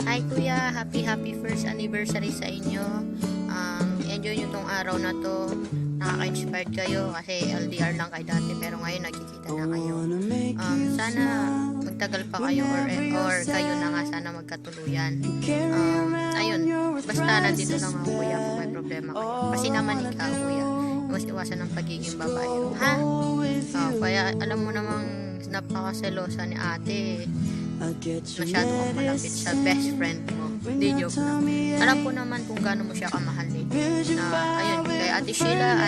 Hi kuya, happy first anniversary sa inyo. Enjoy nyo tong araw na to. Nakaka-inspired kayo kasi LDR lang kayo dati pero ngayon nagkikita na kayo. Sana magtagal pa kayo or kayo na nga sana magkatuluyan. Ayun, basta nandito lang ako kuya kung may problema kayo. Kasi naman ikaw kuya, iwas-iwasan ng pagiging babae. Ha? Kaya alam mo namang napakaselosa ni ate. Masyado kang malapit sa best friend mo. Hindi, joke lang. Alam ko naman kung gaano mo siya kamahal eh. Ayun, kay ate Sheila,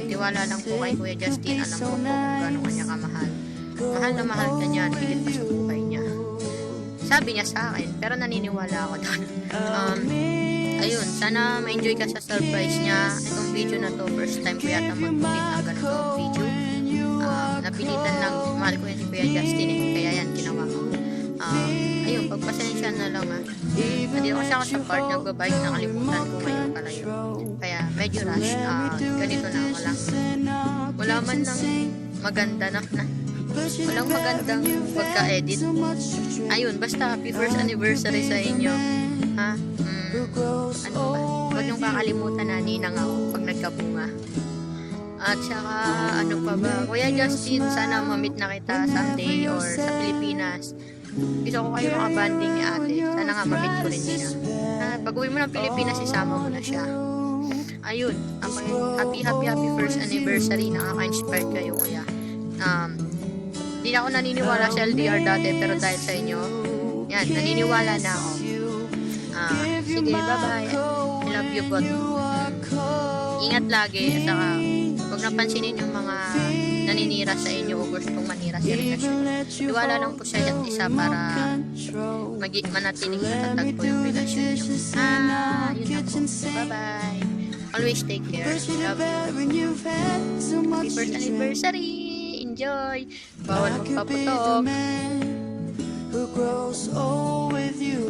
tiwala lang po kay Kuya Justin. Alam ko po kung gaano kanya kamahal. Mahal na mahal ka niya, higit pa sa buhay niya. Sabi niya sa akin, pero naniniwala ako doon. Ayun, sana ma-enjoy ka sa surprise niya. Itong video na to, first time ko yata mag-edit ng ganitong video. Napilitan lang, mahal ko yan si Kuya Justin eh, kaya yan, ginawa ko. Ayun, pagpasensya na lang nandito kasi ako sa part, nagbabike, nakalimutan ko ngayon pala yun. Kaya medyo rush, ganito na, wala man lang maganda na walang magandang pagka-edit. Ayun, basta happy first anniversary sa inyo. Ha? Ano ba? Huwag niyong kakalimutan na ninang ako pag nagkabunga. At saka, ano pa ba? Kuya Justin, sana ma-meet na kita someday or sa Pilipinas. Gusto ko kayo makabanding ni ate. Sana nga ma-meet ko rin din. Pag uwi mo ng Pilipinas, isama mo na siya. Ayun, happy first anniversary. Nakaka-inspired kayo kuya. Hindi na ako naniniwala sa LDR dati, pero dahil sa inyo, yan, naniniwala na ako. Sige, bye-bye. I love you both. Ingat lagi at saka huwag napansinin yung mga naninira sa inyo o gustong manira sa relasyon. Tiwala lang po sa isa't isa para manatiling matatag po yung relasyon nyo. Yun na po. Bye-bye. Always take care. Love you. Happy first anniversary. Enjoy. Bawal magpaputok. Who grows old with you.